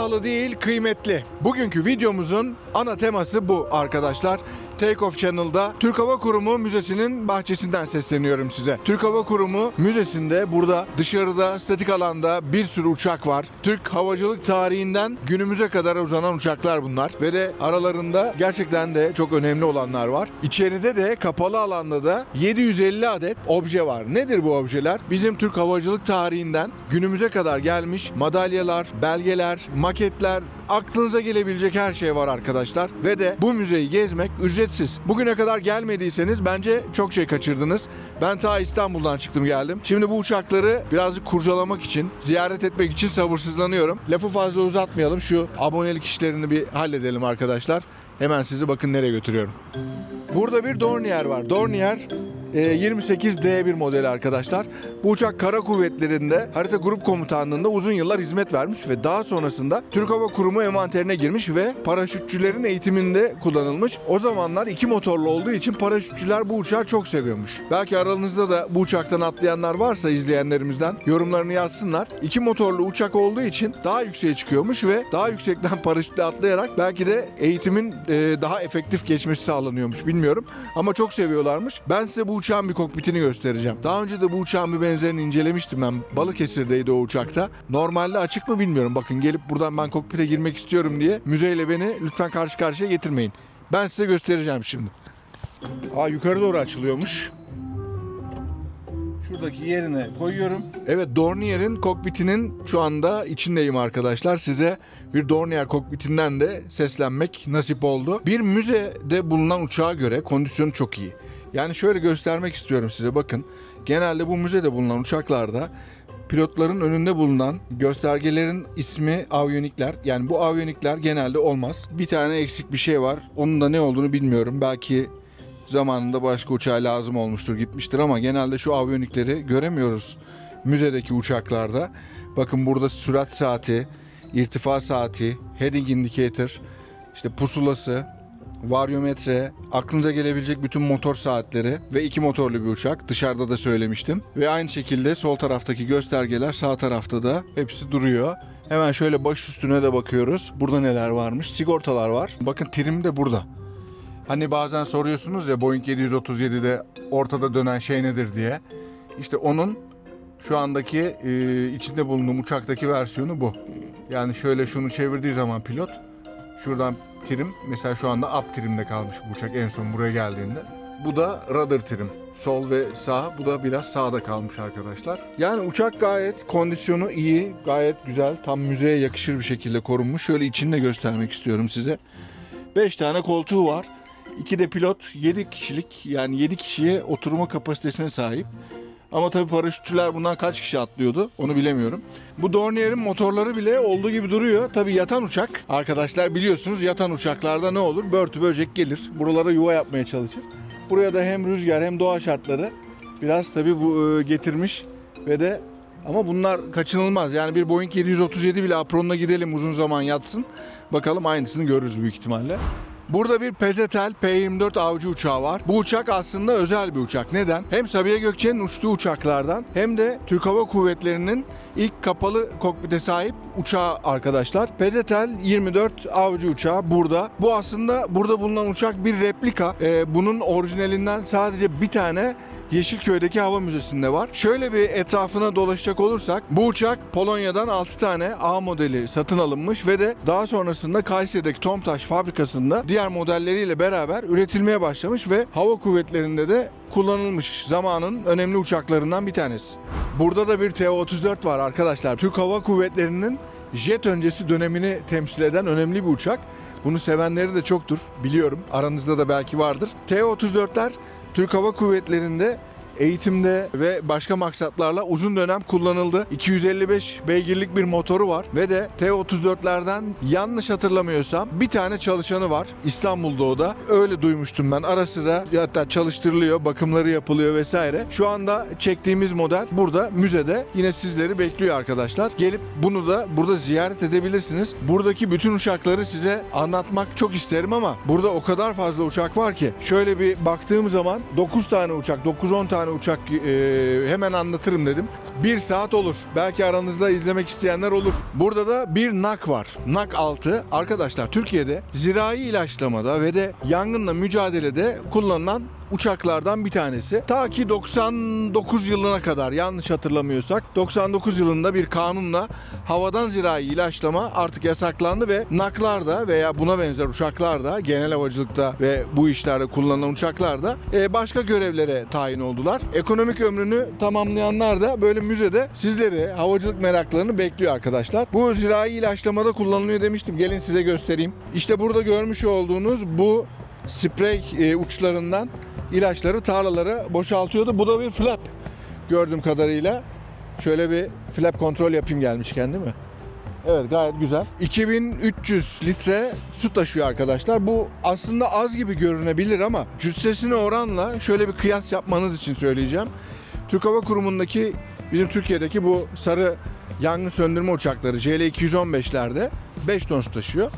Pahalı değil, kıymetli. Bugünkü videomuzun ana teması bu arkadaşlar. Take Off Channel'da Türk Hava Kurumu Müzesi'nin bahçesinden sesleniyorum size. Türk Hava Kurumu Müzesi'nde burada dışarıda statik alanda bir sürü uçak var. Türk havacılık tarihinden günümüze kadar uzanan uçaklar bunlar. Ve de aralarında gerçekten de çok önemli olanlar var. İçeride de kapalı alanda da 750 adet obje var. Nedir bu objeler? Bizim Türk havacılık tarihinden günümüze kadar gelmiş madalyalar, belgeler, maketler, aklınıza gelebilecek her şey var arkadaşlar. Ve de bu müzeyi gezmek ücretsiz. Bugüne kadar gelmediyseniz bence çok şey kaçırdınız. Ben ta İstanbul'dan çıktım geldim. Şimdi bu uçakları birazcık kurcalamak için, ziyaret etmek için sabırsızlanıyorum. Lafı fazla uzatmayalım. Şu abonelik işlerini bir halledelim arkadaşlar. Hemen sizi bakın nereye götürüyorum. Burada bir Dornier var. Dornier 28D1 modeli arkadaşlar. Bu uçak kara kuvvetlerinde harita grup komutanlığında uzun yıllar hizmet vermiş ve daha sonrasında Türk Hava Kurumu envanterine girmiş ve paraşütçülerin eğitiminde kullanılmış. O zamanlar iki motorlu olduğu için paraşütçüler bu uçağı çok seviyormuş. Belki aranızda da bu uçaktan atlayanlar varsa izleyenlerimizden yorumlarını yazsınlar. İki motorlu uçak olduğu için daha yükseğe çıkıyormuş ve daha yüksekten paraşütle atlayarak belki de eğitimin daha efektif geçmesi sağlanıyormuş, bilmiyorum. Ama çok seviyorlarmış. Ben size bu uçağın bir kokpitini göstereceğim. Daha önce de bu uçağın bir benzerini incelemiştim ben. Balıkesir'deydi o uçakta. Normalde açık mı bilmiyorum. Bakın gelip buradan ben kokpite girmek istiyorum diye müzeyle beni lütfen karşı karşıya getirmeyin. Ben size göstereceğim şimdi. Yukarı doğru açılıyormuş. Şuradaki yerine koyuyorum. Evet, Dornier'in kokpitinin şu anda içindeyim arkadaşlar. Size bir Dornier kokpitinden de seslenmek nasip oldu. Bir müzede bulunan uçağa göre kondisyonu çok iyi. Yani şöyle göstermek istiyorum size, bakın. Genelde bu müzede bulunan uçaklarda pilotların önünde bulunan göstergelerin ismi avyonikler. Yani bu avyonikler genelde olmaz. Bir tane eksik bir şey var. Onun da ne olduğunu bilmiyorum. Belki zamanında başka uçağa lazım olmuştur, gitmiştir ama genelde şu avyonikleri göremiyoruz müzedeki uçaklarda. Bakın burada sürat saati, irtifa saati, heading indicator, işte pusulası, varyometre, aklınıza gelebilecek bütün motor saatleri ve iki motorlu bir uçak. Dışarıda da söylemiştim. Ve aynı şekilde sol taraftaki göstergeler sağ tarafta da hepsi duruyor. Hemen şöyle baş üstüne de bakıyoruz. Burada neler varmış? Sigortalar var. Bakın trim de burada. Hani bazen soruyorsunuz ya Boeing 737'de ortada dönen şey nedir diye. İşte onun şu andaki içinde bulunduğum uçaktaki versiyonu bu. Yani şöyle şunu çevirdiği zaman pilot şuradan trim, mesela şu anda up trimde kalmış bu uçak en son buraya geldiğinde. Bu da rudder trim. Sol ve sağ, bu da biraz sağda kalmış arkadaşlar. Yani uçak gayet kondisyonu iyi, gayet güzel. Tam müzeye yakışır bir şekilde korunmuş. Şöyle içini de göstermek istiyorum size. 5 tane koltuğu var. 2 de pilot, 7 kişilik, yani 7 kişiye oturma kapasitesine sahip. Ama tabii paraşütçüler bundan kaç kişi atlıyordu onu bilemiyorum. Bu Dornier'in motorları bile olduğu gibi duruyor. Tabii yatan uçak. Arkadaşlar biliyorsunuz yatan uçaklarda ne olur? Börtü böcek gelir. Buralara yuva yapmaya çalışır. Buraya da hem rüzgar hem doğa şartları biraz tabii bu getirmiş ve de ama bunlar kaçınılmaz. Yani bir Boeing 737 bile apronuna gidelim uzun zaman yatsın. Bakalım aynısını görürüz büyük ihtimalle. Burada bir Pezetel P-24 avcı uçağı var. Bu uçak aslında özel bir uçak. Neden? Hem Sabiha Gökçen'in uçtuğu uçaklardan hem de Türk Hava Kuvvetleri'nin ilk kapalı kokpite sahip uçağı arkadaşlar. Pezetel 24 avcı uçağı burada. Bu aslında burada bulunan uçak bir replika. Bunun orijinalinden sadece bir tane Yeşilköy'deki hava müzesinde var. Şöyle bir etrafına dolaşacak olursak bu uçak Polonya'dan 6 tane A modeli satın alınmış ve de daha sonrasında Kayseri'deki Tomtaş fabrikasında diğer modelleriyle beraber üretilmeye başlamış ve hava kuvvetlerinde de kullanılmış zamanın önemli uçaklarından bir tanesi. Burada da bir T-34 var arkadaşlar. Türk Hava Kuvvetleri'nin jet öncesi dönemini temsil eden önemli bir uçak. Bunu sevenleri de çoktur, biliyorum. Aranızda da belki vardır. T-34'ler Türk Hava Kuvvetleri'nde eğitimde ve başka maksatlarla uzun dönem kullanıldı. 255 beygirlik bir motoru var ve de T-34'lerden yanlış hatırlamıyorsam bir tane çalışanı var. İstanbul'da o da. Öyle duymuştum ben. Ara sıra hatta çalıştırılıyor, bakımları yapılıyor vesaire. Şu anda çektiğimiz model burada müzede. Yine sizleri bekliyor arkadaşlar. Gelip bunu da burada ziyaret edebilirsiniz. Buradaki bütün uçakları size anlatmak çok isterim ama burada o kadar fazla uçak var ki. Şöyle bir baktığım zaman 9 tane uçak, 9-10 tane uçak hemen anlatırım dedim. 1 saat olur. Belki aranızda izlemek isteyenler olur. Burada da bir NAK var. NAK 6. Arkadaşlar Türkiye'de zirai ilaçlamada ve de yangınla mücadelede kullanılan uçaklardan bir tanesi. Ta ki 99 yılına kadar, yanlış hatırlamıyorsak 99 yılında bir kanunla havadan zirai ilaçlama artık yasaklandı ve NAK'larda veya buna benzer uçaklarda, genel havacılıkta ve bu işlerde kullanılan uçaklarda başka görevlere tayin oldular. Ekonomik ömrünü tamamlayanlar da böyle müzede sizleri, havacılık meraklarını bekliyor arkadaşlar. Bu zirai ilaçlamada kullanılıyor demiştim. Gelin size göstereyim. İşte burada görmüş olduğunuz bu sprey uçlarından ilaçları tarlalara boşaltıyordu. Bu da bir flap gördüğüm kadarıyla. Şöyle bir flap kontrol yapayım gelmişken, değil mi? Evet, gayet güzel. 2300 litre su taşıyor arkadaşlar. Bu aslında az gibi görünebilir ama cüssesine oranla şöyle bir kıyas yapmanız için söyleyeceğim. Türk Hava Kurumu'ndaki, bizim Türkiye'deki bu sarı yangın söndürme uçakları JL-215'lerde 5 ton su taşıyor.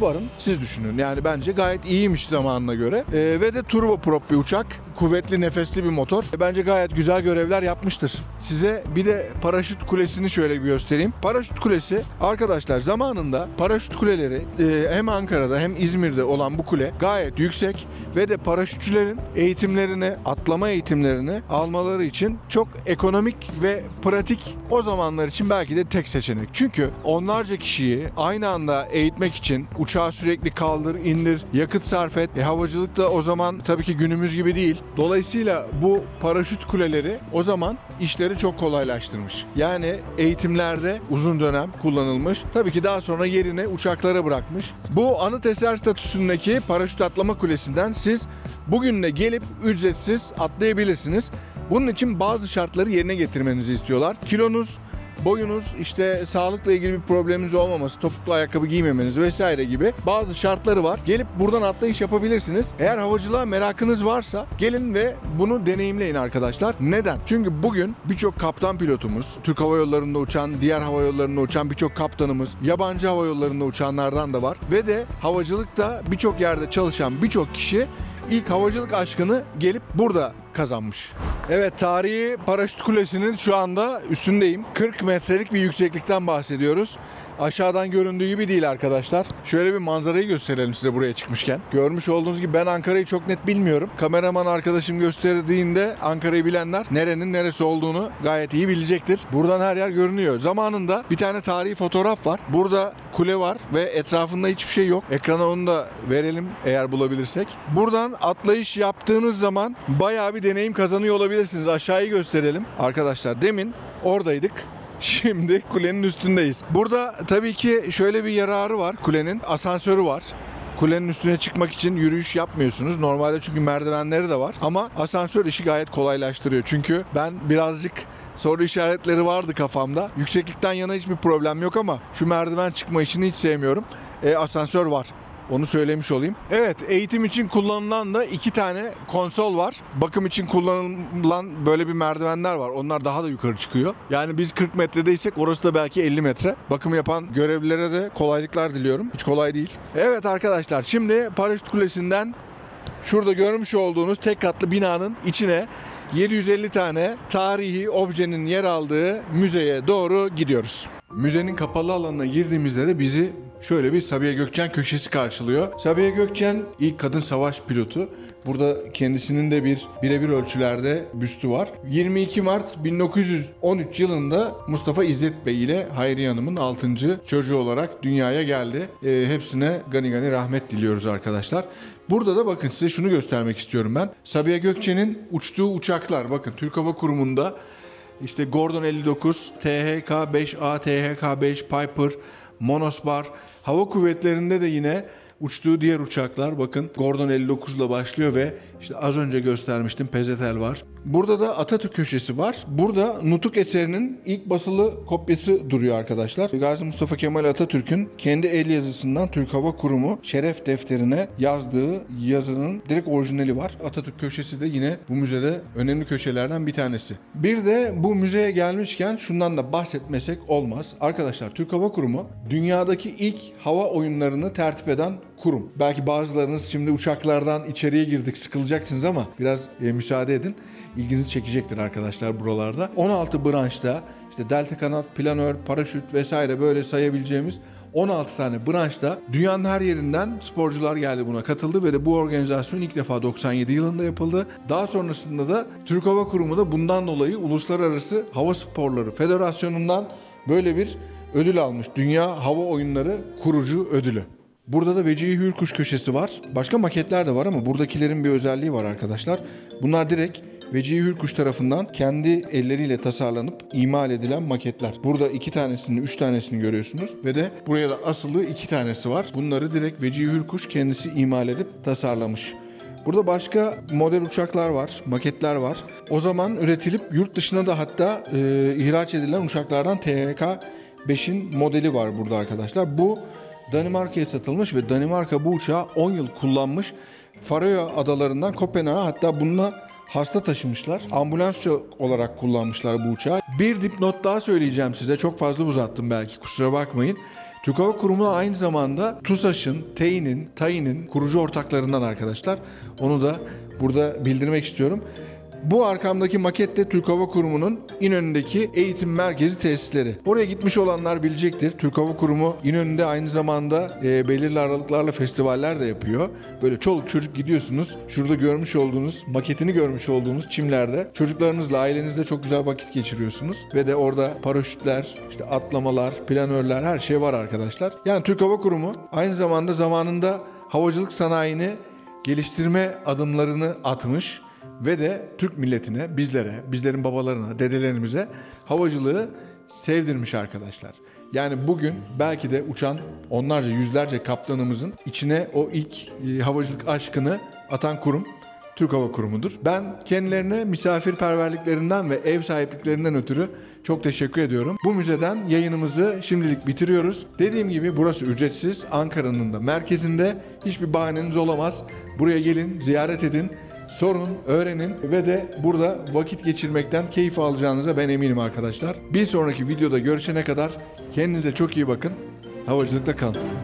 Varın siz düşünün. Yani bence gayet iyiymiş zamanına göre. Ve de turboprop bir uçak. Kuvvetli, nefesli bir motor. Bence gayet güzel görevler yapmıştır. Size bir de paraşüt kulesini şöyle bir göstereyim. Paraşüt kulesi arkadaşlar, zamanında paraşüt kuleleri hem Ankara'da hem İzmir'de olan bu kule gayet yüksek ve de paraşütçülerin eğitimlerini, atlama eğitimlerini almaları için çok ekonomik ve pratik, o zamanlar için belki de tek seçenek. Çünkü onlarca kişiyi aynı anda eğitmek için uçağı sürekli kaldır, indir, yakıt sarf et. Havacılıkta o zaman tabii ki günümüz gibi değil. Dolayısıyla bu paraşüt kuleleri o zaman işleri çok kolaylaştırmış. Yani eğitimlerde uzun dönem kullanılmış. Tabii ki daha sonra yerine uçaklara bırakmış. Bu anıt eser statüsündeki paraşüt atlama kulesinden siz bugün de gelip ücretsiz atlayabilirsiniz. Bunun için bazı şartları yerine getirmenizi istiyorlar. Kilonuz, boyunuz, işte sağlıkla ilgili bir probleminiz olmaması, topuklu ayakkabı giymemeniz vesaire gibi bazı şartları var. Gelip buradan atlayış yapabilirsiniz. Eğer havacılığa merakınız varsa gelin ve bunu deneyimleyin arkadaşlar. Neden? Çünkü bugün birçok kaptan pilotumuz, Türk Hava Yolları'nda uçan, diğer hava yollarında uçan birçok kaptanımız, yabancı hava yollarında uçanlardan da var. Ve de havacılıkta birçok yerde çalışan birçok kişi ilk havacılık aşkını gelip burada kazanmış. Evet, tarihi paraşüt kulesinin şu anda üstündeyim. 40 metrelik bir yükseklikten bahsediyoruz. Aşağıdan göründüğü gibi değil arkadaşlar. Şöyle bir manzarayı gösterelim size buraya çıkmışken. Görmüş olduğunuz gibi ben Ankara'yı çok net bilmiyorum. Kameraman arkadaşım gösterdiğinde Ankara'yı bilenler nerenin neresi olduğunu gayet iyi bilecektir. Buradan her yer görünüyor. Zamanında bir tane tarihi fotoğraf var. Burada kule var ve etrafında hiçbir şey yok. Ekrana onu da verelim eğer bulabilirsek. Buradan atlayış yaptığınız zaman bayağı bir deneyim kazanıyor olabilirsiniz. Aşağıyı gösterelim. Arkadaşlar demin oradaydık. Şimdi kulenin üstündeyiz. Burada tabii ki şöyle bir yararı var kulenin. Asansörü var. Kulenin üstüne çıkmak için yürüyüş yapmıyorsunuz. Normalde çünkü merdivenleri de var. Ama asansör işi gayet kolaylaştırıyor. Çünkü ben birazcık soru işaretleri vardı kafamda. Yükseklikten yana hiçbir problem yok ama şu merdiven çıkma işini hiç sevmiyorum. Asansör var. Onu söylemiş olayım. Evet, eğitim için kullanılan da 2 tane konsol var. Bakım için kullanılan böyle bir merdivenler var. Onlar daha da yukarı çıkıyor. Yani biz 40 metredeysek orası da belki 50 metre. Bakım yapan görevlilere de kolaylıklar diliyorum. Hiç kolay değil. Evet arkadaşlar, şimdi paraşüt kulesinden şurada görmüş olduğunuz tek katlı binanın içine 750 tane tarihi objenin yer aldığı müzeye doğru gidiyoruz. Müzenin kapalı alanına girdiğimizde de bizi şöyle bir Sabiha Gökçen köşesi karşılıyor. Sabiha Gökçen ilk kadın savaş pilotu. Burada kendisinin de bir birebir ölçülerde büstü var. 22 Mart 1913 yılında Mustafa İzzet Bey ile Hayriye Hanım'ın 6. çocuğu olarak dünyaya geldi. Hepsine gani gani rahmet diliyoruz arkadaşlar. Burada da bakın size şunu göstermek istiyorum ben. Sabiha Gökçen'in uçtuğu uçaklar. Bakın Türk Hava Kurumu'nda işte Gordon 59, THK-5A, THK-5, Piper, Monosbar. Hava kuvvetlerinde de yine uçtuğu diğer uçaklar, bakın Gordon 59 ile başlıyor ve işte az önce göstermiştim Pezetel var. Burada da Atatürk köşesi var. Burada Nutuk eserinin ilk basılı kopyası duruyor arkadaşlar. Gazi Mustafa Kemal Atatürk'ün kendi el yazısından Türk Hava Kurumu şeref defterine yazdığı yazının direkt orijinali var. Atatürk köşesi de yine bu müzede önemli köşelerden bir tanesi. Bir de bu müzeye gelmişken şundan da bahsetmesek olmaz. Arkadaşlar Türk Hava Kurumu dünyadaki ilk hava oyunlarını tertip eden kurum. Belki bazılarınız şimdi uçaklardan içeriye girdik sıkılacaksınız ama biraz müsaade edin. İlginizi çekecektir arkadaşlar buralarda. 16 branşta işte delta kanat, planör, paraşüt vesaire böyle sayabileceğimiz 16 tane branşta dünyanın her yerinden sporcular geldi, buna katıldı ve de bu organizasyon ilk defa 97 yılında yapıldı. Daha sonrasında da Türk Hava Kurumu da bundan dolayı Uluslararası Hava Sporları Federasyonu'ndan böyle bir ödül almış. Dünya Hava Oyunları Kurucu Ödülü. Burada da Vecihi Hürkuş köşesi var. Başka maketler de var ama buradakilerin bir özelliği var arkadaşlar. Bunlar direkt Vecihi Hürkuş tarafından kendi elleriyle tasarlanıp imal edilen maketler. Burada 2 tanesini, 3 tanesini görüyorsunuz ve de buraya da asılı 2 tanesi var. Bunları direkt Vecihi Hürkuş kendisi imal edip tasarlamış. Burada başka model uçaklar var, maketler var. O zaman üretilip yurt dışına da hatta ihraç edilen uçaklardan THK-5'in modeli var burada arkadaşlar. Bu Danimarka'ya satılmış ve Danimarka bu uçağı 10 yıl kullanmış. Faroe Adalarından Kopenhag'a hatta bununla hasta taşımışlar. Ambulans olarak kullanmışlar bu uçağı. Bir dipnot daha söyleyeceğim size. Çok fazla uzattım belki, kusura bakmayın. Türk Hava Kurumu aynı zamanda TUSAŞ'ın, TAİ'nin kurucu ortaklarından arkadaşlar. Onu da burada bildirmek istiyorum. Bu arkamdaki makette Türk Hava Kurumu'nun İnönü'ndeki eğitim merkezi tesisleri. Oraya gitmiş olanlar bilecektir. Türk Hava Kurumu İnönü'nde aynı zamanda belirli aralıklarla festivaller de yapıyor. Böyle çoluk çocuk gidiyorsunuz. Şurada görmüş olduğunuz, maketini görmüş olduğunuz çimlerde çocuklarınızla, ailenizle çok güzel vakit geçiriyorsunuz. Ve de orada paraşütler, işte atlamalar, planörler, her şey var arkadaşlar. Yani Türk Hava Kurumu aynı zamanda zamanında havacılık sanayini geliştirme adımlarını atmış ve de Türk milletine, bizlere, bizlerin babalarına, dedelerimize havacılığı sevdirmiş arkadaşlar. Yani bugün belki de uçan onlarca, yüzlerce kaptanımızın içine o ilk havacılık aşkını atan kurum Türk Hava Kurumu'dur. Ben kendilerine misafirperverliklerinden ve ev sahipliklerinden ötürü çok teşekkür ediyorum. Bu müzeden yayınımızı şimdilik bitiriyoruz. Dediğim gibi burası ücretsiz. Ankara'nın da merkezinde. Hiçbir bahaneniz olamaz. Buraya gelin, ziyaret edin. Sorun, öğrenin ve de burada vakit geçirmekten keyif alacağınıza ben eminim arkadaşlar. Bir sonraki videoda görüşene kadar kendinize çok iyi bakın. Havacılıkta kalın.